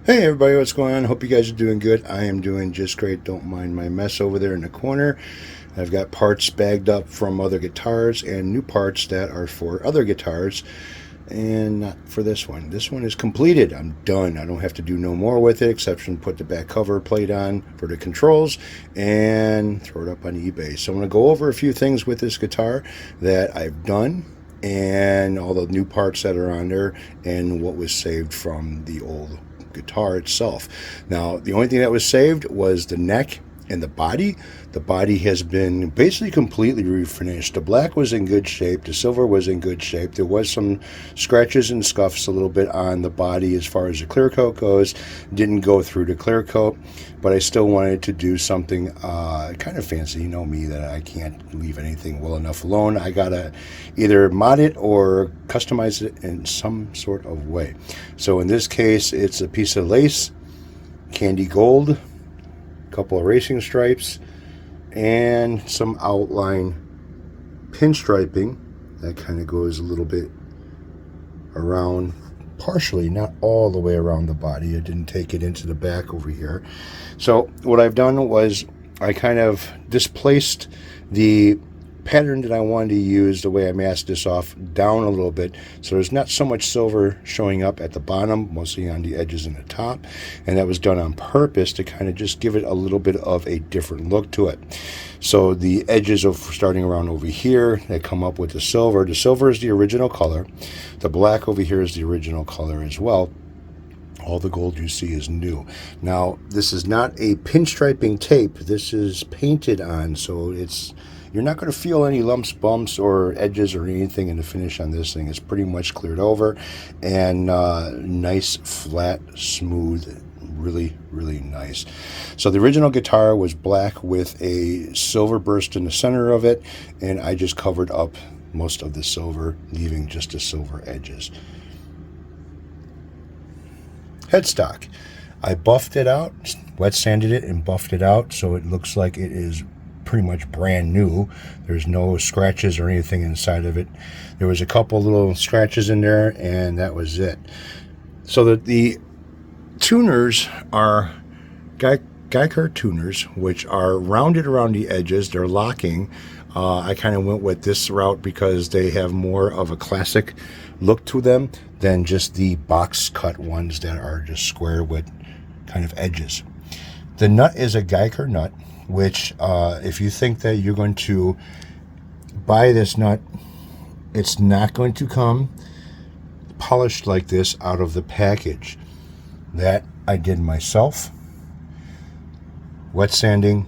Hey everybody, what's going on? Hope you guys are doing good. I am doing just great. Don't mind my mess over there in the corner. I've got parts bagged up from other guitars and new parts that are for other guitars and not for this one. This one is completed. I'm done. I don't have to do no more with it except for put the back cover plate on for the controls and throw it up on eBay. So I'm going to go over a few things with this guitar that I've done and all the new parts that are on there and what was saved from the old guitar itself. Now, the only thing that was saved was the neck and the body. The body has been basically completely refinished. The black was in good shape. The silver was in good shape. There was some scratches and scuffs a little bit on the body as far as the clear coat goes. Didn't go through the clear coat, but I still wanted to do something kind of fancy. You know me, that I can't leave anything well enough alone. I gotta either mod it or customize it in some sort of way. So in this case, it's a piece of lace, candy gold, couple of racing stripes, and some outline pinstriping that kind of goes a little bit around, partially, not all the way around the body. I didn't take it into the back over here. So what I've done was I kind of displaced the pattern that I wanted to use, the way I masked this off, down a little bit, so there's not so much silver showing up at the bottom, mostly on the edges and the top, and that was done on purpose to kind of just give it a little bit of a different look to it. So the edges of starting around over here, they come up with the silver. The silver is the original color. The black over here is the original color as well. All the gold you see is new. Now, this is not a pinstriping tape. This is painted on, so you're not going to feel any lumps, bumps, or edges or anything in the finish on this thing. It's pretty much cleared over and nice, flat, smooth, really, really nice. So the original guitar was black with a silver burst in the center of it, and I just covered up most of the silver, leaving just the silver edges. Headstock. I buffed it out, wet sanded it and buffed it out so it looks like it is pretty much brand new. There's no scratches or anything inside of it. There was a couple little scratches in there and that was it. So that the tuners are Geiger tuners, which are rounded around the edges. They're locking. I kind of went with this route because they have more of a classic look to them than just the box cut ones that are just square with kind of edges. The nut is a Geiger nut, which if you think that you're going to buy this nut, it's not going to come polished like this out of the package. That I did myself. Wet sanding,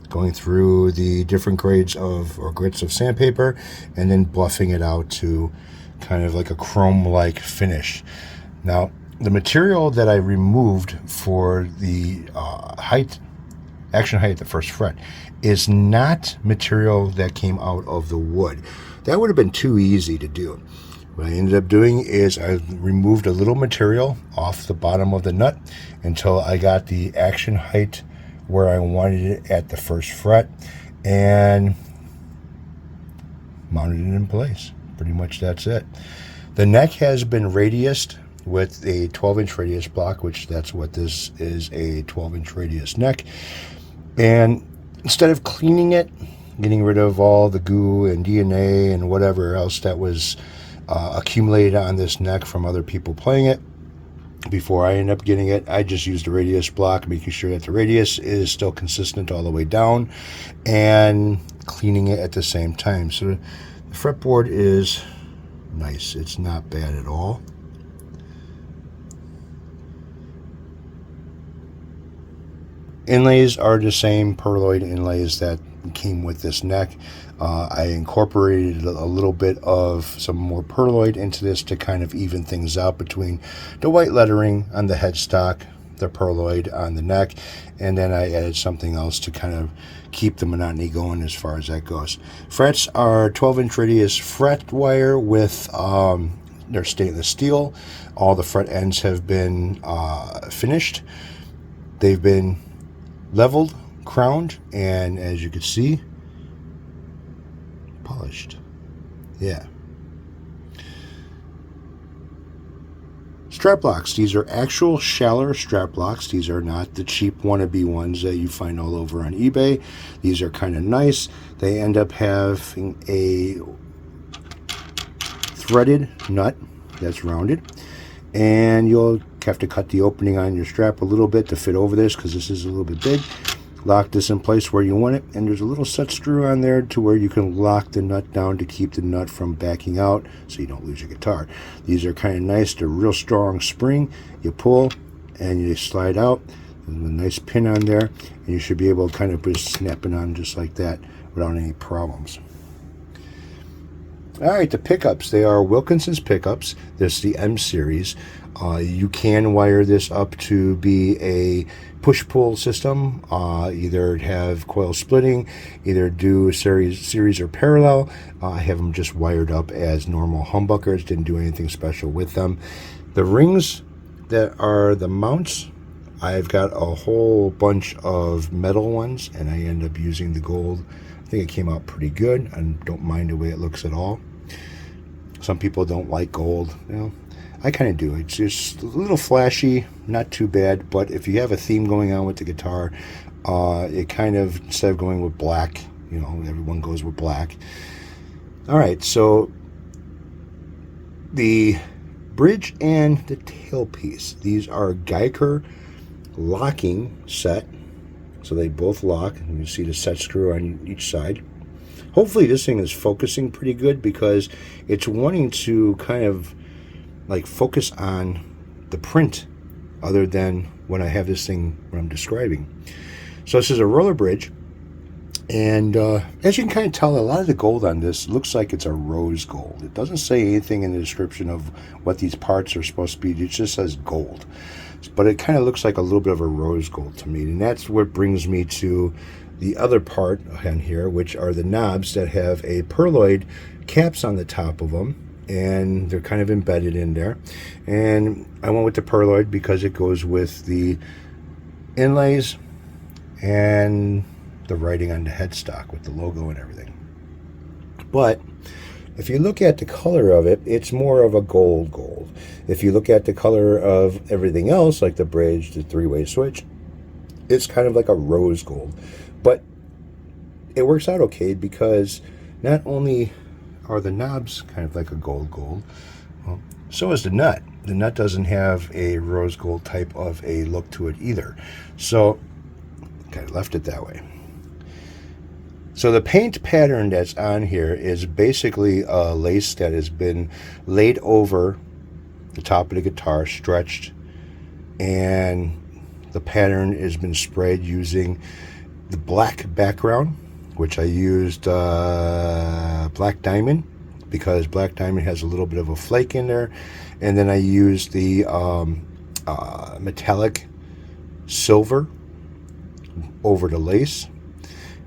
going through the different grades of or grits of sandpaper, and then buffing it out to kind of like a chrome-like finish. Now, the material that I removed for the action height at the first fret is not material that came out of the wood. That would have been too easy to do. What I ended up doing is I removed a little material off the bottom of the nut until I got the action height where I wanted it at the first fret and mounted it in place. Pretty much that's it. The neck has been radiused with a 12-inch radius block, which that's what this is, a 12-inch radius neck. And instead of cleaning it, getting rid of all the goo and DNA and whatever else that was accumulated on this neck from other people playing it, before I end up getting it, I just used a radius block, making sure that the radius is still consistent all the way down and cleaning it at the same time. So the fretboard is nice. It's not bad at all. Inlays are the same pearloid inlays that came with this neck. I incorporated a little bit of some more pearloid into this to kind of even things out between the white lettering on the headstock, the pearloid on the neck, and then I added something else to kind of keep the monotony going as far as that goes. Frets are 12-inch radius fret wire with they're stainless steel. All the fret ends have been finished. They've been leveled, crowned, and as you can see, polished. Yeah. strap locks. These are actual shallower strap locks. These are not the cheap wannabe ones that you find all over on eBay. These are kind of nice. They end up having a threaded nut that's rounded, and you'll have to cut the opening on your strap a little bit to fit over this because this is a little bit big. Lock this in place where you want it, and there's a little set screw on there to where you can lock the nut down to keep the nut from backing out so you don't lose your guitar. These are kind of nice. They're real strong spring. You pull and you slide out. There's a nice pin on there, and you should be able to kind of just snap it on just like that without any problems. All right, the pickups. They are Wilkinson's pickups. This is the M series. You can wire this up to be a push-pull system, either have coil splitting, either do series or parallel. I have them just wired up as normal humbuckers, didn't do anything special with them. The rings that are the mounts, I've got a whole bunch of metal ones, and I end up using the gold. I think it came out pretty good. I don't mind the way it looks at all. Some people don't like gold, you know. I kind of do. It's just a little flashy, not too bad, but if you have a theme going on with the guitar, it kind of, instead of going with black, you know, everyone goes with black. All right, so the bridge and the tailpiece, these are Geiger locking set, so they both lock, and you see the set screw on each side. Hopefully this thing is focusing pretty good because it's wanting to kind of like focus on the print other than when I have this thing when I'm describing. So this is a roller bridge, and as you can kind of tell, a lot of the gold on this looks like it's a rose gold. It doesn't say anything in the description of what these parts are supposed to be. It just says gold, but it kind of looks like a little bit of a rose gold to me, and that's what brings me to the other part on here, which are the knobs that have a pearloid caps on the top of them, and they're kind of embedded in there. And I went with the pearloid because it goes with the inlays and the writing on the headstock with the logo and everything. But if you look at the color of it, it's more of a gold. If you look at the color of everything else, like the bridge, the three-way switch, it's kind of like a rose gold. But it works out okay because not only are the knobs kind of like a gold, well, so is the nut. The nut doesn't have a rose gold type of a look to it either. So kind of left it that way. So the paint pattern that's on here is basically a lace that has been laid over the top of the guitar, stretched, and the pattern has been sprayed using the black background, which I used Black Diamond because Black Diamond has a little bit of a flake in there, and then I used the metallic silver over the lace.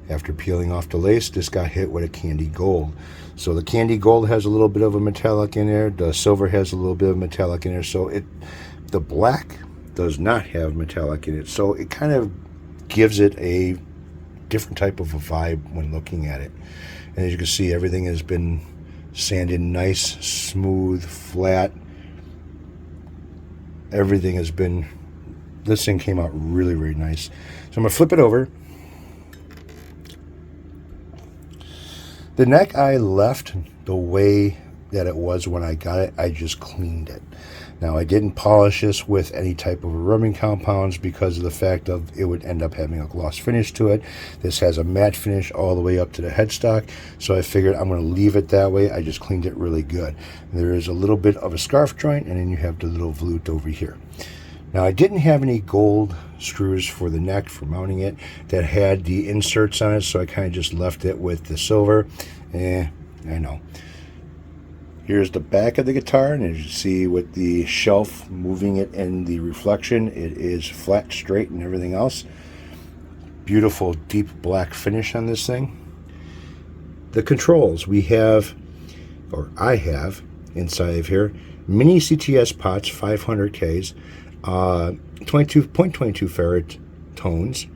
After peeling off the lace, this got hit with a candy gold. So the candy gold has a little bit of a metallic in there, the silver has a little bit of metallic in there, so the black does not have metallic in it, so it kind of gives it a different type of a vibe when looking at it. And as you can see, everything has been sanded nice, smooth, flat. Everything has been, this thing came out really, really nice. So I'm going to flip it over. The neck I left the way that it was when I got it. I just cleaned it. Now, I didn't polish this with any type of rubbing compounds because of the fact of it would end up having a gloss finish to it. This has a matte finish all the way up to the headstock, so I figured I'm going to leave it that way. I just cleaned it really good. There is a little bit of a scarf joint, and then you have the little volute over here. Now, I didn't have any gold screws for the neck for mounting it that had the inserts on it, so I kind of just left it with the silver. I know. Here's the back of the guitar, and as you see with the shelf moving it in the reflection, it is flat, straight, and everything else. Beautiful deep black finish on this thing. The controls we have, or I have, inside of here, mini CTS pots, 500Ks, 22.22 farad tones,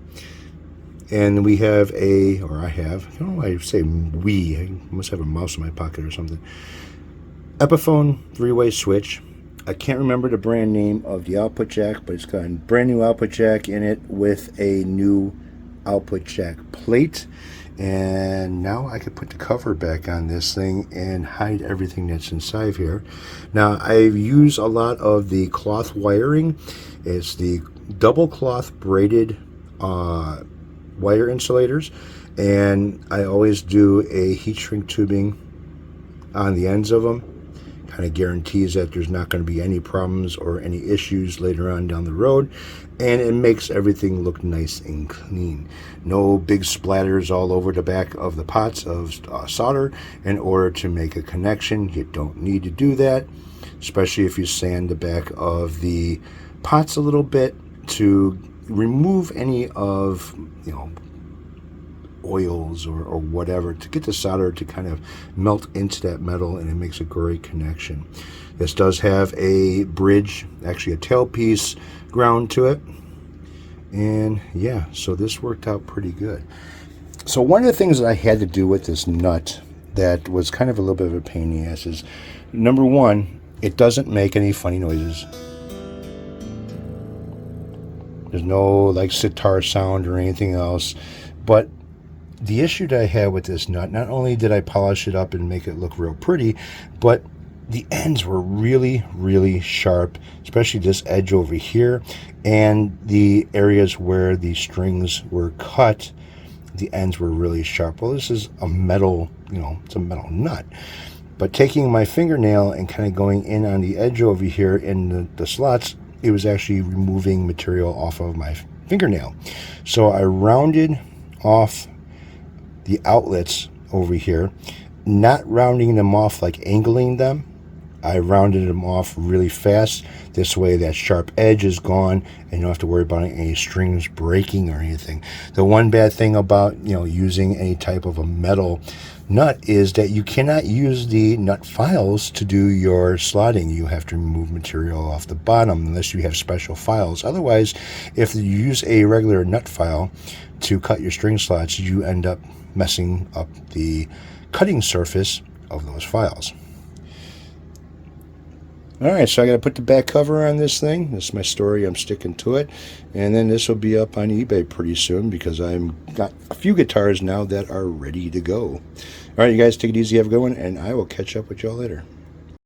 and we have I don't know why I say we, I must have a mouse in my pocket or something. Epiphone 3-way switch, I can't remember the brand name of the output jack, but it's got a brand new output jack in it with a new output jack plate. And now I could put the cover back on this thing and hide everything that's inside here. Now I've used a lot of the cloth wiring. It's the double cloth braided wire insulators, and I always do a heat shrink tubing on the ends of them. Kind of guarantees that there's not going to be any problems or any issues later on down the road, and it makes everything look nice and clean. No big splatters all over the back of the pots of solder in order to make a connection. You don't need to do that, especially if you sand the back of the pots a little bit to remove any of, you know, oils or whatever, to get the solder to kind of melt into that metal, and it makes a great connection. This does have a bridge, actually a tailpiece ground to it, and yeah, so this worked out pretty good. So one of the things that I had to do with this nut that was kind of a little bit of a pain in the ass is, number one, it doesn't make any funny noises. There's no like sitar sound or anything else. But the issue that I had with this nut, not only did I polish it up and make it look real pretty, but the ends were really, really sharp, especially this edge over here, and the areas where the strings were cut, the ends were really sharp. Well, this is a metal, you know, it's a metal nut. But taking my fingernail and kind of going in on the edge over here in the slots, it was actually removing material off of my fingernail. So I rounded off the outlets over here, not rounding them off like angling them. I rounded them off really fast. This way that sharp edge is gone and you don't have to worry about any strings breaking or anything. The one bad thing about, you know, using any type of a metal nut is that you cannot use the nut files to do your slotting. You have to remove material off the bottom unless you have special files. Otherwise, if you use a regular nut file to cut your string slots, you end up messing up the cutting surface of those files. Alright, so I got to put the back cover on this thing. This is my story. I'm sticking to it. And then this will be up on eBay pretty soon because I've got a few guitars now that are ready to go. Alright, you guys take it easy. Have a good one. And I will catch up with y'all later.